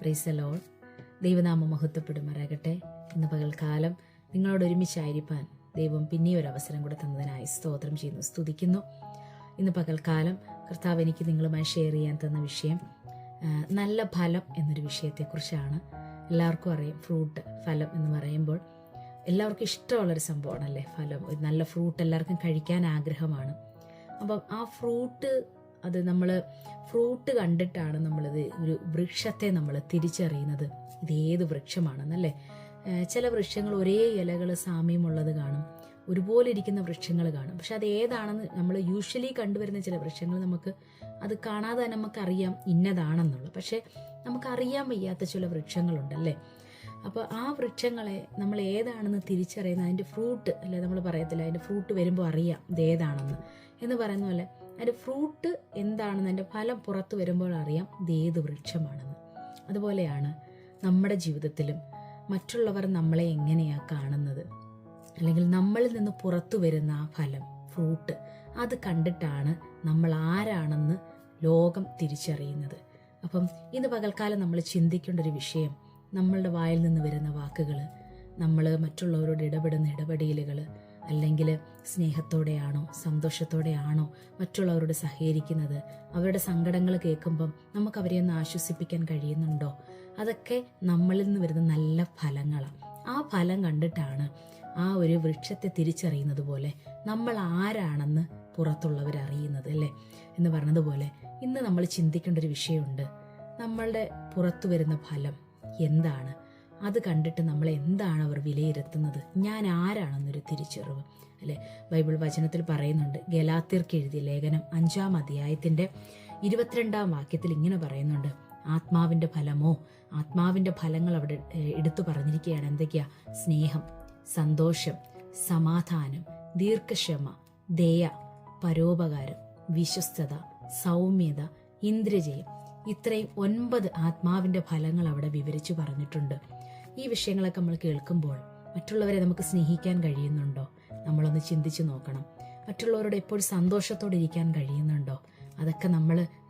Praise the Lord. ദൈവനാമം മഹത്വപ്പെടുമാറാകട്ടെ. ഇന്ന് പകൽക്കാലം നിങ്ങളോട് ഒരുമിച്ചായിരിക്കാൻ ദൈവം പിന്നെയും ഒരു അവസരം കൂടെ തന്നതിനായി സ്തോത്രം ചെയ്യുന്നു, സ്തുതിക്കുന്നു. ഇന്ന് പകൽക്കാലം കർത്താവ് എനിക്ക് നിങ്ങളുമായി ഷെയർ ചെയ്യാൻ തന്ന വിഷയം നല്ല ഫലം എന്നൊരു വിഷയത്തെക്കുറിച്ചാണ്. എല്ലാവർക്കും അറിയാം, ഫ്രൂട്ട്, ഫലം എന്ന് പറയുമ്പോൾ എല്ലാവർക്കും ഇഷ്ടമുള്ളൊരു സംഭവമാണല്ലേ ഫലം. ഒരു നല്ല ഫ്രൂട്ട് എല്ലാവർക്കും കഴിക്കാൻ ആഗ്രഹമാണ്. അപ്പം ആ ഫ്രൂട്ട്, അത് നമ്മൾ ഫ്രൂട്ട് കണ്ടിട്ടാണ് നമ്മളിത് ഒരു വൃക്ഷത്തെ നമ്മൾ തിരിച്ചറിയുന്നത് ഇതേത് വൃക്ഷമാണെന്നല്ലേ. ചില വൃക്ഷങ്ങൾ ഒരേ ഇലകൾ സാമ്യമുള്ളത് കാണും, ഒരുപോലെ ഇരിക്കുന്ന വൃക്ഷങ്ങൾ കാണും. പക്ഷെ അത് ഏതാണെന്ന് നമ്മൾ യൂഷ്വലി കണ്ടുവരുന്ന ചില വൃക്ഷങ്ങൾ നമുക്ക് അത് കാണാതെ തന്നെ നമുക്കറിയാം ഇന്നതാണെന്നുള്ളത്. പക്ഷെ നമുക്കറിയാൻ വയ്യാത്ത ചില വൃക്ഷങ്ങളുണ്ടല്ലേ. അപ്പോൾ ആ വൃക്ഷങ്ങളെ നമ്മൾ ഏതാണെന്ന് തിരിച്ചറിയുന്ന അതിൻ്റെ ഫ്രൂട്ട് അല്ലെ, നമ്മൾ പറയത്തില്ല അതിൻ്റെ ഫ്രൂട്ട് വരുമ്പോൾ അറിയാം ഇത് ഏതാണെന്ന് എന്ന് പറയുന്ന പോലെ അതിൻ്റെ ഫ്രൂട്ട് എന്താണെന്ന്, അതിൻ്റെ ഫലം പുറത്തു വരുമ്പോൾ അറിയാം ഇത് ഏത് വൃക്ഷമാണെന്ന്. അതുപോലെയാണ് നമ്മുടെ ജീവിതത്തിലും മറ്റുള്ളവർ നമ്മളെ എങ്ങനെയാണ് കാണുന്നത്, അല്ലെങ്കിൽ നമ്മളിൽ നിന്ന് പുറത്തു വരുന്ന ആ ഫലം, ഫ്രൂട്ട്, അത് കണ്ടിട്ടാണ് നമ്മൾ ആരാണെന്ന് ലോകം തിരിച്ചറിയുന്നത്. അപ്പം ഇന്ന് പകൽക്കാലം നമ്മൾ ചിന്തിക്കേണ്ട ഒരു വിഷയം, നമ്മളുടെ വായിൽ നിന്ന് വരുന്ന വാക്കുകൾ, നമ്മൾ മറ്റുള്ളവരോട് ഇടപെടുന്ന ഇടപെടലുകൾ, അല്ലെങ്കിൽ സ്നേഹത്തോടെയാണോ സന്തോഷത്തോടെയാണോ മറ്റുള്ളവരോട് സഹകരിക്കുന്നത്, അവരുടെ സങ്കടങ്ങൾ കേൾക്കുമ്പം നമുക്ക് അവരെ ഒന്ന് ആശ്വസിപ്പിക്കാൻ കഴിയുന്നുണ്ടോ, അതൊക്കെ നമ്മളിൽ നിന്ന് വരുന്ന നല്ല ഫലങ്ങളാണ്. ആ ഫലം കണ്ടിട്ടാണ് ആ ഒരു വൃക്ഷത്തെ തിരിച്ചറിയുന്നത് പോലെ നമ്മൾ ആരാണെന്ന് പുറത്തുള്ളവരറിയുന്നത് അല്ലേ. എന്ന് പറഞ്ഞതുപോലെ ഇന്ന് നമ്മൾ ചിന്തിക്കേണ്ട ഒരു വിഷയമുണ്ട്, നമ്മളുടെ പുറത്തു വരുന്ന ഫലം എന്താണ്, അത് കണ്ടിട്ട് നമ്മൾ എന്താണ് അവർ വിലയിരുത്തുന്നത്, ഞാൻ ആരാണെന്നൊരു തിരിച്ചറിവ് അല്ലെ. ബൈബിൾ വചനത്തിൽ പറയുന്നുണ്ട്, ഗലാത്യർക്ക് എഴുതിയ ലേഖനം 5-ാം അധ്യായത്തിന്റെ 22-ാം വാക്യത്തിൽ ഇങ്ങനെ പറയുന്നുണ്ട്, ആത്മാവിന്റെ ഫലമോ, ആത്മാവിന്റെ ഫലങ്ങൾ അവിടെ എടുത്തു പറഞ്ഞിരിക്കുകയാണ്. എന്തൊക്കെയാ? സ്നേഹം, സന്തോഷം, സമാധാനം, ദീർഘക്ഷമ, ദയ, പരോപകാരം, വിശ്വസ്തത, സൗമ്യത, ഇന്ദ്രിയജയം. ഇത്രയും 9 ആത്മാവിന്റെ ഫലങ്ങൾ അവിടെ വിവരിച്ചു പറഞ്ഞിട്ടുണ്ട്. ഈ വിഷയങ്ങളൊക്കെ നമ്മൾ കേൾക്കുമ്പോൾ മറ്റുള്ളവരെ നമുക്ക് സ്നേഹിക്കാൻ കഴിയുന്നുണ്ടോ? നമ്മളൊന്ന് ചിന്തിച്ചു നോക്കണം. മറ്റുള്ളവരോട് എപ്പോഴും സന്തോഷത്തോടെ ഇരിക്കാൻ കഴിയുന്നുണ്ടോ? അതൊക്കെ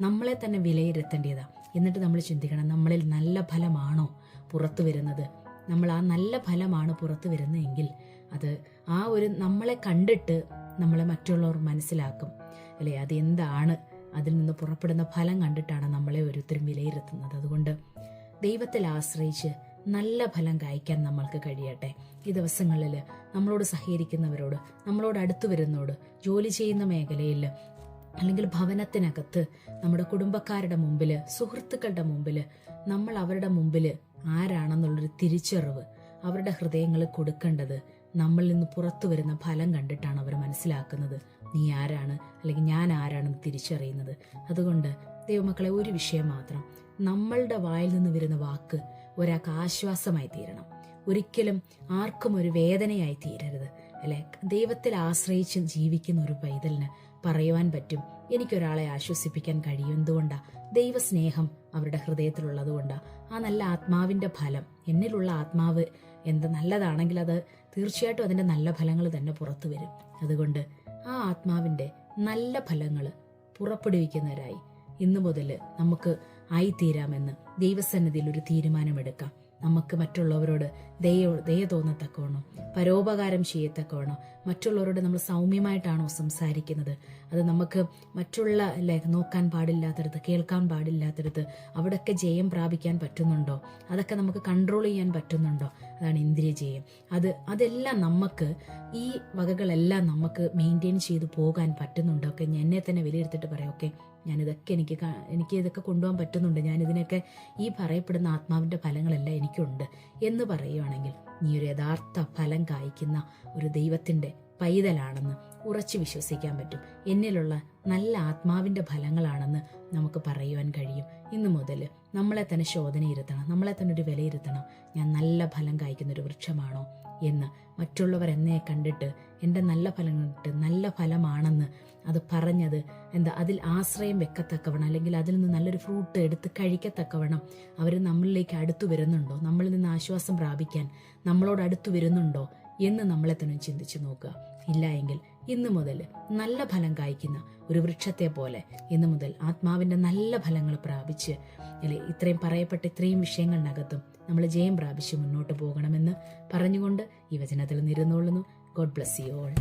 നമ്മളെ തന്നെ വിലയിരുത്തേണ്ടതാ. എന്നിട്ട് നമ്മൾ ചിന്തിക്കണം, നമ്മളിൽ നല്ല ഫലമാണോ പുറത്തു വരുന്നത്? നമ്മൾ ആ നല്ല ഫലമാണ് പുറത്തു വരുന്നതെങ്കിൽ അത് ആ ഒരു നമ്മളെ കണ്ടിട്ട് നമ്മളെ മറ്റുള്ളവർ മനസ്സിലാക്കും അല്ലേ. അത് എന്താണ്, അതിൽ നിന്ന് പുറപ്പെടുന്ന ഫലം കണ്ടിട്ടാണ് നമ്മളെ ഓരോരുത്തരും വിലയിരുത്തുന്നത്. അതുകൊണ്ട് ദൈവത്തിൽ ആശ്രയിച്ച് നല്ല ഫലം കായ്ക്കാൻ നമ്മൾക്ക് കഴിയട്ടെ. ഈ ദിവസങ്ങളിൽ നമ്മളോട് സഹകരിക്കുന്നവരോട്, നമ്മളോട് അടുത്തു വരുന്നവരോട്, ജോലി ചെയ്യുന്ന മേഖലയിൽ അല്ലെങ്കിൽ ഭവനത്തിനകത്ത്, നമ്മുടെ കുടുംബക്കാരുടെ മുമ്പിൽ, സുഹൃത്തുക്കളുടെ മുമ്പിൽ, നമ്മൾ അവരുടെ മുമ്പിൽ ആരാണെന്നുള്ളൊരു തിരിച്ചറിവ് അവരുടെ ഹൃദയങ്ങളിൽ കൊടുക്കേണ്ടത് നമ്മളിൽ നിന്ന് പുറത്തു വരുന്ന ഫലം കണ്ടിട്ടാണ് അവർ മനസ്സിലാക്കുന്നത് നീ ആരാണ്, അല്ലെങ്കിൽ ഞാൻ ആരാണെന്ന് തിരിച്ചറിയുന്നത്. അതുകൊണ്ട് ദൈവമക്കളെ, ഒരു വിഷയം മാത്രം, നമ്മളുടെ വായിൽ നിന്ന് വരുന്ന വാക്ക് ഒരാൾക്ക് ആശ്വാസമായി തീരണം, ഒരിക്കലും ആർക്കും ഒരു വേദനയായി തീരരുത് അല്ലെ. ദൈവത്തിൽ ആശ്രയിച്ച് ജീവിക്കുന്ന ഒരു പൈതലിന് പറയുവാൻ പറ്റും, എനിക്കൊരാളെ ആശ്വസിപ്പിക്കാൻ കഴിയും. എന്തുകൊണ്ടാ? ദൈവസ്നേഹം അവരുടെ ഹൃദയത്തിലുള്ളത് കൊണ്ടാ. ആ നല്ല ആത്മാവിന്റെ ഫലം, എന്നിലുള്ള ആത്മാവ് എന്ത് നല്ലതാണെങ്കിൽ അത് തീർച്ചയായിട്ടും അതിന്റെ നല്ല ഫലങ്ങൾ തന്നെ പുറത്തു വരും. അതുകൊണ്ട് ആ ആത്മാവിന്റെ നല്ല ഫലങ്ങൾ പുറപ്പെടുവിക്കുന്നവരായി ഇന്നു മുതൽ നമുക്ക് ആയിത്തീരാമെന്ന് ദൈവസന്നിധിയിൽ ഒരു തീരുമാനമെടുക്കാം. നമുക്ക് മറ്റുള്ളവരോട് ദയ തോന്നത്തക്കവണ്ണോ, പരോപകാരം ചെയ്യത്തക്കവണ്ണോ, മറ്റുള്ളവരോട് നമ്മൾ സൗമ്യമായിട്ടാണോ സംസാരിക്കുന്നത്, അത് നമുക്ക് മറ്റുള്ള നോക്കാൻ പാടില്ലാത്തടത്ത്, കേൾക്കാൻ പാടില്ലാത്തടത്ത് അവിടെയൊക്കെ ജയം പ്രാപിക്കാൻ പറ്റുന്നുണ്ടോ, അതൊക്കെ നമുക്ക് കൺട്രോൾ ചെയ്യാൻ പറ്റുന്നുണ്ടോ, അതാണ് ഇന്ദ്രിയജയം. അതെല്ലാം നമുക്ക്, ഈ വകകളെല്ലാം നമുക്ക് മെയിൻറ്റെയിൻ ചെയ്ത് പോകാൻ പറ്റുന്നുണ്ടോ ഒക്കെ എന്നെ തന്നെ വിലയിരുത്തിട്ട് പറയാം, ഓക്കെ ഞാനിതൊക്കെ എനിക്ക് ഇതൊക്കെ കൊണ്ടുപോകാൻ പറ്റുന്നുണ്ട്, ഞാനിതിനൊക്കെ ഈ പറയപ്പെടുന്ന ആത്മാവിൻ്റെ ഫലങ്ങളെല്ലാം എനിക്കുണ്ട് എന്ന് പറയുവാണെങ്കിൽ നീ ഒരു യഥാർത്ഥ ഫലം കായ്ക്കുന്ന ഒരു ദൈവത്തിൻ്റെ പൈതലാണെന്ന് ഉറച്ചു വിശ്വസിക്കാൻ പറ്റും. എന്നിലുള്ള നല്ല ആത്മാവിൻ്റെ ഫലങ്ങളാണെന്ന് നമുക്ക് പറയുവാൻ കഴിയും. ഇന്നു മുതൽ നമ്മളെ തന്നെ ശോധനയിരുത്തണം, നമ്മളെ തന്നെ ഒരു വിലയിരുത്തണം, ഞാൻ നല്ല ഫലം കായ്ക്കുന്ന ഒരു വൃക്ഷമാണോ എന്ന്. മറ്റുള്ളവർ എന്നെ കണ്ടിട്ട് എൻ്റെ നല്ല ഫലം കണ്ടിട്ട് നല്ല ഫലമാണെന്ന് അത് പറഞ്ഞത് എന്താ, അതിൽ ആശ്രയം വെക്കത്തക്കവണ്ണം, അല്ലെങ്കിൽ അതിൽ നിന്ന് നല്ലൊരു ഫ്രൂട്ട് എടുത്ത് കഴിക്കത്തക്കവണ്ണം അവർ നമ്മളിലേക്ക് അടുത്തു വരുന്നുണ്ടോ, നമ്മളിൽ നിന്ന് ആശ്വാസം പ്രാപിക്കാൻ നമ്മളോട് അടുത്തു വരുന്നുണ്ടോ എന്ന് നമ്മളെ തന്നെ ചിന്തിച്ചു നോക്കുക. ഇല്ല എങ്കിൽ ഇന്നു മുതൽ നല്ല ഫലം കായ്ക്കുന്ന ഒരു വൃക്ഷത്തെ പോലെ ഇന്നു മുതൽ ആത്മാവിന്റെ നല്ല ഫലങ്ങൾ പ്രാപിച്ച് അല്ലെ ഇത്രയും പറയപ്പെട്ട ഇത്രയും വിഷയങ്ങളിനകത്തും നമ്മൾ ജയം പ്രാപിച്ച് മുന്നോട്ട് പോകണമെന്ന് പറഞ്ഞുകൊണ്ട് ഈ വചനത്തിൽ നിരുന്നുകൊള്ളുന്നു. God bless you all.